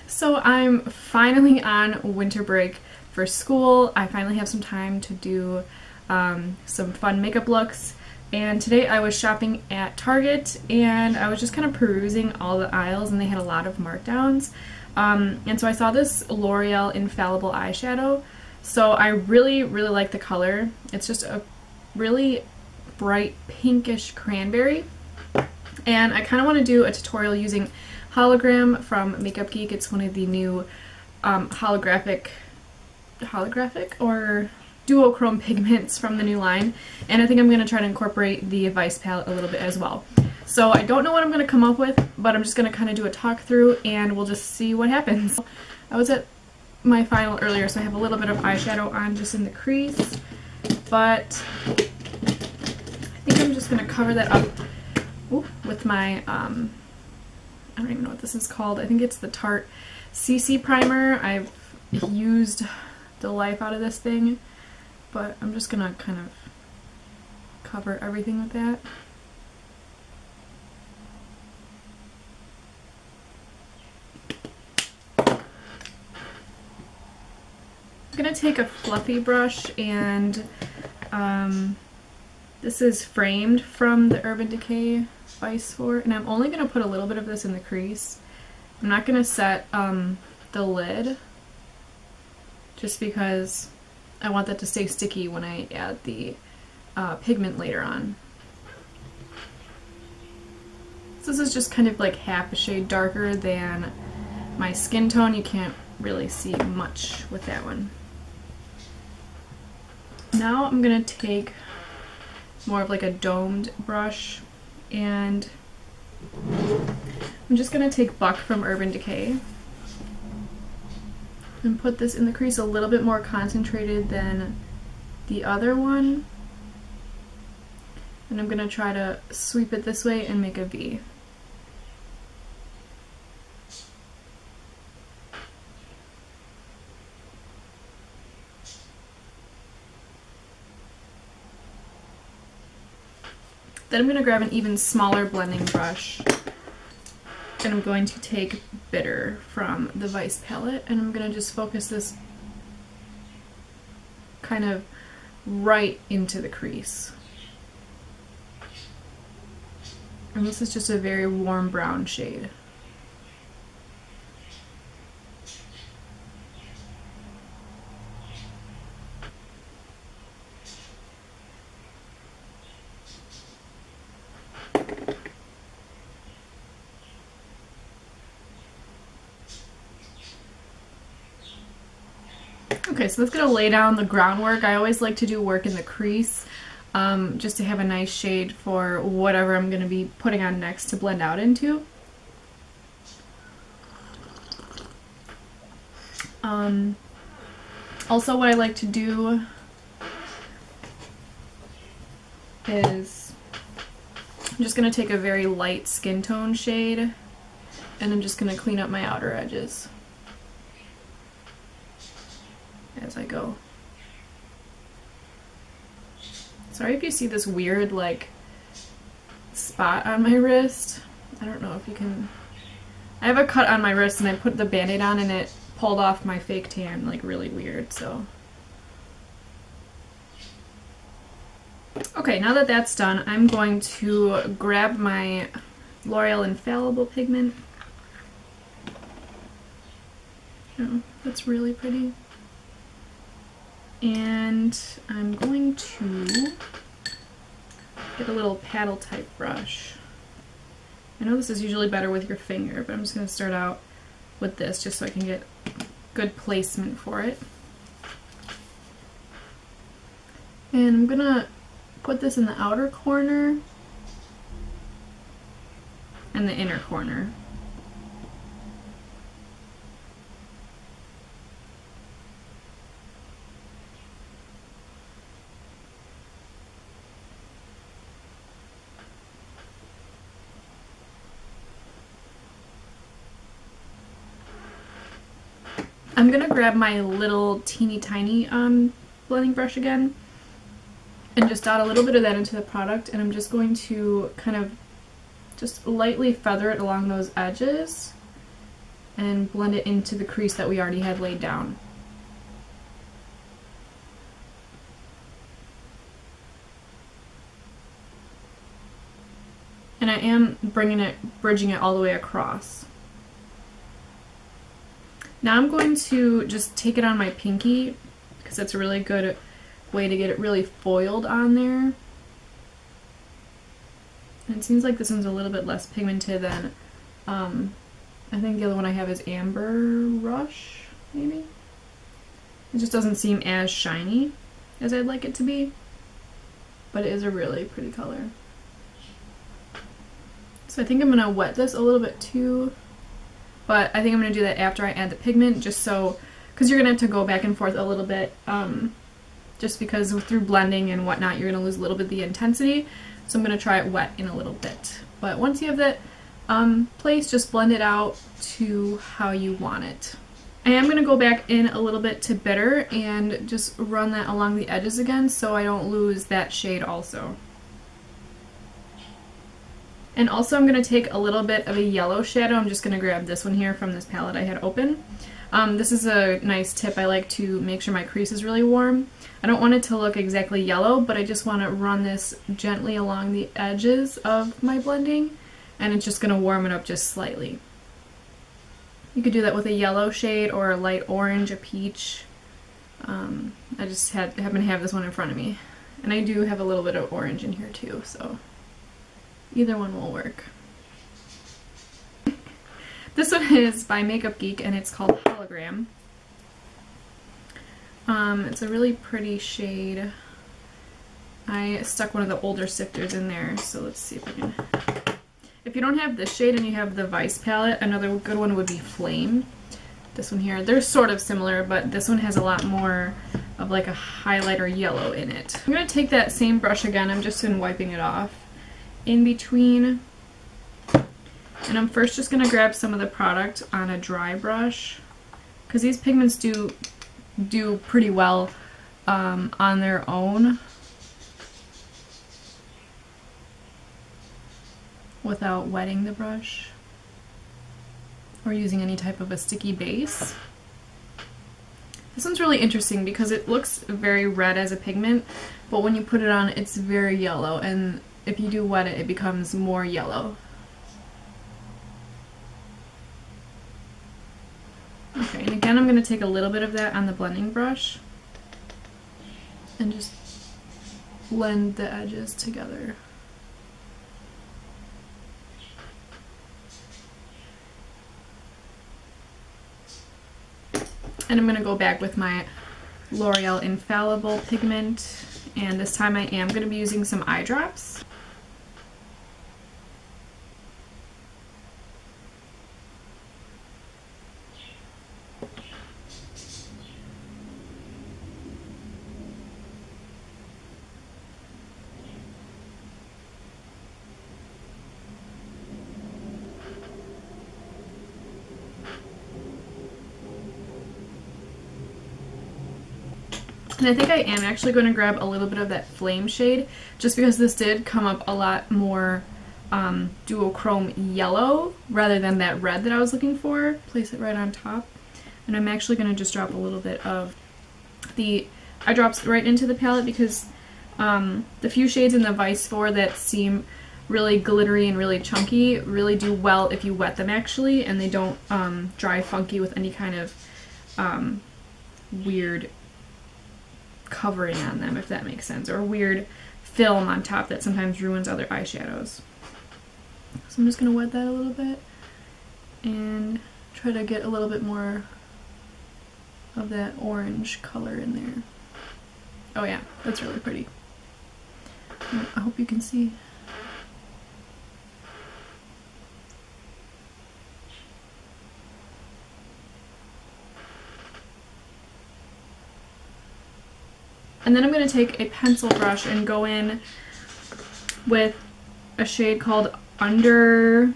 So I'm finally on winter break for school. I finally have some time to do some fun makeup looks. And today I was shopping at Target and I was just kind of perusing all the aisles and they had a lot of markdowns. And so I saw this L'Oreal Infallible eyeshadow. So I really like the color. It's just a really bright pinkish cranberry. And I kind of want to do a tutorial using Hologram from Makeup Geek. It's one of the new holographic or duochrome pigments from the new line. And I think I'm going to try to incorporate the Vice palette a little bit as well. So I don't know what I'm going to come up with, but I'm just going to kind of do a talk through and we'll just see what happens. I was at my final earlier, so I have a little bit of eyeshadow on just in the crease, but I think I'm just going to cover that up with my, I don't even know what this is called. I think it's the Tarte CC primer. I've used the life out of this thing, but I'm just going to kind of cover everything with that. I'm going to take a fluffy brush and this is Framed from the Urban Decay Vice 4, and I'm only going to put a little bit of this in the crease. I'm not going to set the lid just because I want that to stay sticky when I add the pigment later on. So this is just kind of like half a shade darker than my skin tone. You can't really see much with that one. Now I'm going to take more of like a domed brush and I'm just going to take Buck from Urban Decay and put this in the crease a little bit more concentrated than the other one. And I'm going to try to sweep it this way and make a V. Then I'm going to grab an even smaller blending brush and I'm going to take Bitter from the Vice palette and I'm going to just focus this kind of right into the crease. And this is just a very warm brown shade. Okay, so that's going to lay down the groundwork. I always like to do work in the crease just to have a nice shade for whatever I'm going to be putting on next to blend out into. Also what I like to do is I'm just going to take a very light skin tone shade and I'm just going to clean up my outer edges as I go. Sorry if you see this weird like spot on my wrist. I don't know if you can. I have a cut on my wrist and I put the band-aid on and it pulled off my fake tan like really weird, so. Okay, now that that's done, I'm going to grab my L'Oreal Infallible pigment. Oh, that's really pretty. And I'm going to get a little paddle type brush. I know this is usually better with your finger, but I'm just going to start out with this just so I can get good placement for it. And I'm going to put this in the outer corner and the inner corner. I'm going to grab my little teeny tiny blending brush again and just dot a little bit of that into the product, and I'm just going to kind of just lightly feather it along those edges and blend it into the crease that we already had laid down. And I am bridging it all the way across. Now I'm going to just take it on my pinky, because that's a really good way to get it really foiled on there. And it seems like this one's a little bit less pigmented than, I think the other one I have is Amber Rush, maybe? It just doesn't seem as shiny as I'd like it to be, but it is a really pretty color. So I think I'm going to wet this a little bit too, but I think I'm going to do that after I add the pigment, just so, because you're going to have to go back and forth a little bit, just because through blending and whatnot you're going to lose a little bit of the intensity. So I'm going to try it wet in a little bit. But once you have that place, just blend it out to how you want it. I am going to go back in a little bit to bitter and just run that along the edges again so I don't lose that shade also. And also I'm going to take a little bit of a yellow shadow. I'm just going to grab this one here from this palette I had open. This is a nice tip. I like to make sure my crease is really warm. I don't want it to look exactly yellow, but I just want to run this gently along the edges of my blending, and it's just going to warm it up just slightly. You could do that with a yellow shade or a light orange, a peach. I just happen to have this one in front of me. And I do have a little bit of orange in here too, so either one will work. This one is by Makeup Geek and it's called Hologram. It's a really pretty shade. I stuck one of the older sifters in there, so let's see if I can... If you don't have this shade and you have the Vice palette, another good one would be Flame. This one here, they're sort of similar, but this one has a lot more of like a highlighter yellow in it. I'm going to take that same brush again, I'm just wiping it off in between. And I'm first just going to grab some of the product on a dry brush, because these pigments do pretty well on their own without wetting the brush or using any type of a sticky base. This one's really interesting because it looks very red as a pigment, but when you put it on it's very yellow, and if you do wet it, it becomes more yellow. Okay, and again I'm going to take a little bit of that on the blending brush and just blend the edges together. And I'm going to go back with my L'Oreal Infallible pigment, and this time I am going to be using some eye drops. And I think I am actually going to grab a little bit of that Flame shade, just because this did come up a lot more duochrome yellow rather than that red that I was looking for. Place it right on top. And I'm actually going to just drop a little bit of the eye drops right into the palette, because the few shades in the Vice 4 that seem really glittery and really chunky really do well if you wet them actually, and they don't dry funky with any kind of weird covering on them, if that makes sense, or weird film on top that sometimes ruins other eyeshadows. So I'm just going to wet that a little bit and try to get a little bit more of that orange color in there. Oh yeah, that's really pretty. I hope you can see. And then I'm going to take a pencil brush and go in with a shade called Underhand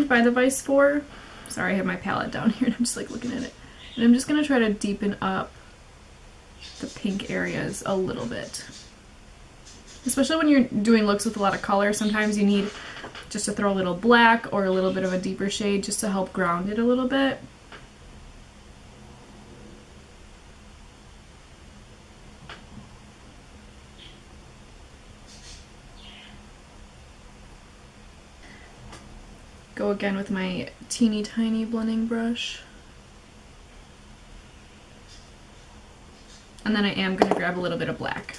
by the Vice 4. Sorry, I have my palette down here and I'm just like looking at it. And I'm just going to try to deepen up the pink areas a little bit. Especially when you're doing looks with a lot of color, sometimes you need just to throw a little black or a little bit of a deeper shade just to help ground it a little bit. Go again with my teeny tiny blending brush. And then I am going to grab a little bit of black.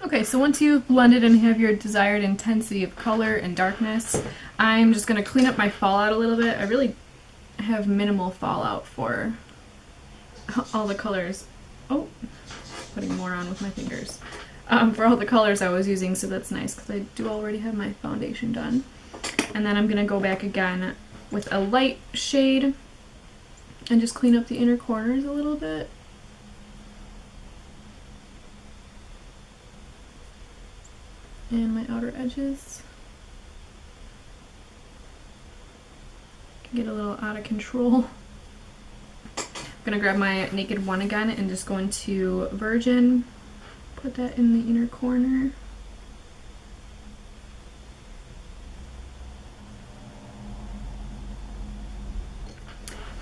Okay, so once you've blended and have your desired intensity of color and darkness, I'm just going to clean up my fallout a little bit. I really have minimal fallout for all the colors. Oh, putting more on with my fingers. For all the colors I was using, so that's nice because I do already have my foundation done. And then I'm going to go back again with a light shade and just clean up the inner corners a little bit. And my outer edges. Can get a little out of control. I'm gonna grab my Naked One again and just go into Virgin. Put that in the inner corner.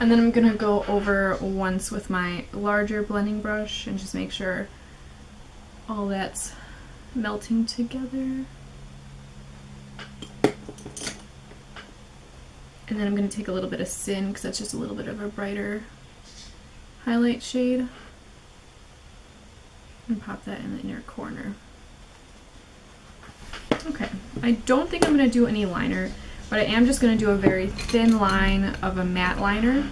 And then I'm gonna go over once with my larger blending brush and just make sure all that's melting together. And then I'm going to take a little bit of Sin because that's just a little bit of a brighter highlight shade and pop that in the inner corner. Okay, I don't think I'm going to do any liner, but I am just going to do a very thin line of a matte liner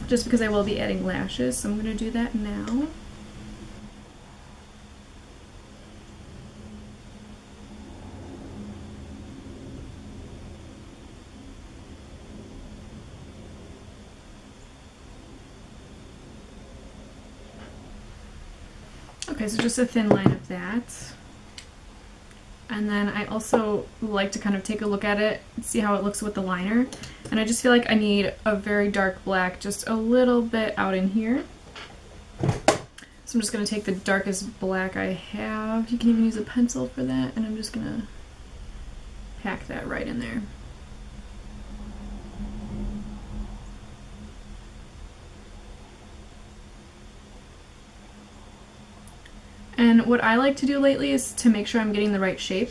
just because I will be adding lashes, so I'm going to do that now. Okay, so just a thin line of that. And then I also like to kind of take a look at it, see how it looks with the liner. And I just feel like I need a very dark black, just a little bit out in here. So I'm just going to take the darkest black I have. You can even use a pencil for that, and I'm just going to pack that right in there. And what I like to do lately is to make sure I'm getting the right shape.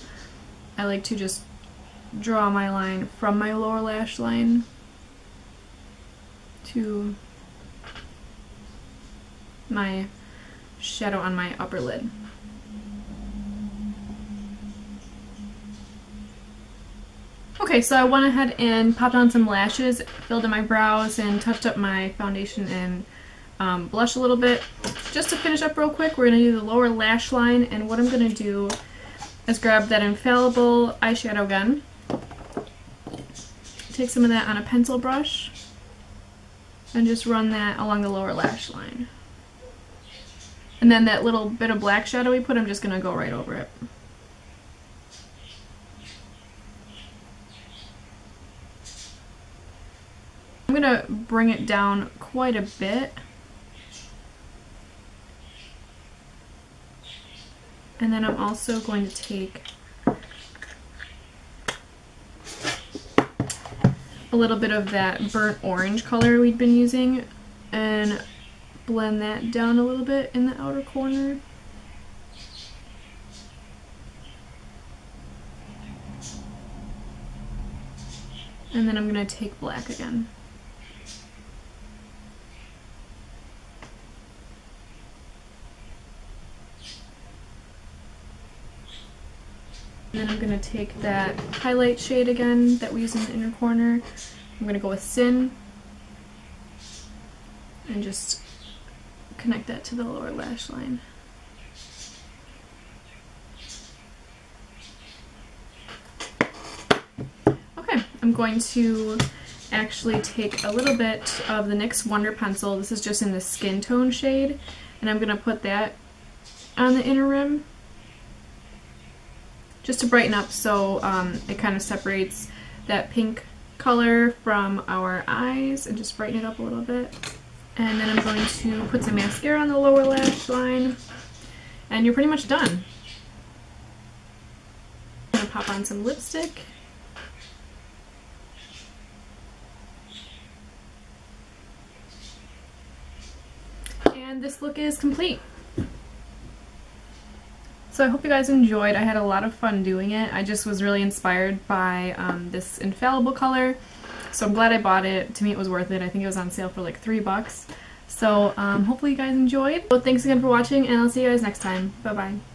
I like to just draw my line from my lower lash line to my shadow on my upper lid. Okay, so I went ahead and popped on some lashes, filled in my brows, and touched up my foundation and blush a little bit. Just to finish up real quick, we're going to do the lower lash line, and what I'm going to do is grab that Infallible eyeshadow gun, take some of that on a pencil brush, and just run that along the lower lash line. And then that little bit of black shadow we put, I'm just going to go right over it. I'm going to bring it down quite a bit. And then I'm also going to take a little bit of that burnt orange color we'd been using and blend that down a little bit in the outer corner. And then I'm going to take black again. And then I'm going to take that highlight shade again that we use in the inner corner. I'm going to go with Sin and just connect that to the lower lash line. Okay, I'm going to actually take a little bit of the NYX Wonder Pencil. This is just in the skin tone shade, and I'm going to put that on the inner rim just to brighten up, so it kind of separates that pink color from our eyes and just brighten it up a little bit. And then I'm going to put some mascara on the lower lash line, and you're pretty much done. I'm going to pop on some lipstick. And this look is complete. So I hope you guys enjoyed. I had a lot of fun doing it. I just was really inspired by this infallible color, so I'm glad I bought it. To me it was worth it. I think it was on sale for like $3. So hopefully you guys enjoyed. So thanks again for watching, and I'll see you guys next time. Bye bye.